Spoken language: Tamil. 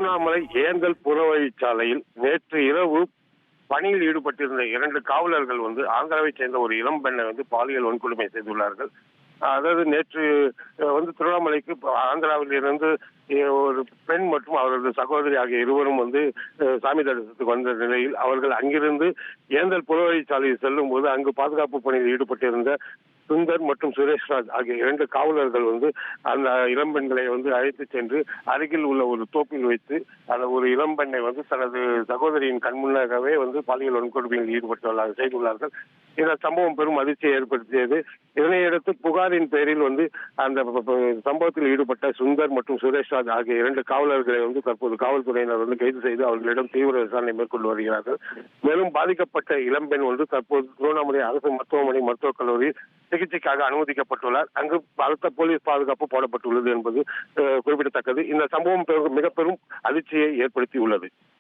திருவண்ணாமலை ஏந்தல் புறவழிச்சாலையில் நேற்று இரவு பணியில் ஈடுபட்டிருந்த 2 காவலர்கள் ஆந்திராவைச் சேர்ந்த ஒரு இளம் பெண்ணை பாலியல் வன்கொடுமை செய்துள்ளார்கள். அதாவது நேற்று திருவண்ணாமலைக்கு ஆந்திராவில் இருந்து ஒரு பெண் மற்றும் அவரது சகோதரி ஆகிய இருவரும் சாமி தரிசனத்துக்கு வந்த நிலையில் அவர்கள் அங்கிருந்து ஏந்தல் புறவழிச்சாலையில் செல்லும் போது அங்கு பாதுகாப்பு பணியில் ஈடுபட்டிருந்த சுந்தர் மற்றும் சுரேஷ்ராஜ் ஆகிய 2 காவலர்கள் அந்த இளம்பெண்களை அழைத்து சென்று அருகில் உள்ள ஒரு தோப்பில் வைத்து அந்த ஒரு இளம்பெண்ணை தனது சகோதரியின் கண் முன்னாகவே பாலியல் வன்கொடுமையில் செய்துள்ளார்கள். இந்த சம்பவம் பெரும் அதிர்ச்சியை ஏற்படுத்தியது. இதனையடுத்து புகாரின் பேரில் அந்த சம்பவத்தில் ஈடுபட்ட சுந்தர் மற்றும் சுரேஷ்ராஜ் ஆகிய 2 காவலர்களை தற்போது காவல்துறையினர் கைது செய்து அவர்களிடம் தீவிர விசாரணை மேற்கொண்டு வருகிறார்கள். மேலும் பாதிக்கப்பட்ட இளம்பெண் தற்போது திருவண்ணாமலை அரசு மருத்துவமனை மருத்துவக் கல்லூரியில் சிகிச்சைக்காக அனுமதிக்கப்பட்டுள்ளார். அங்கு பலத்த போலீஸ் பாதுகாப்பு போடப்பட்டுள்ளது என்பது குறிப்பிடத்தக்கது. இந்த சம்பவம் மிக பெரும் அதிர்ச்சியை ஏற்படுத்தியுள்ளது.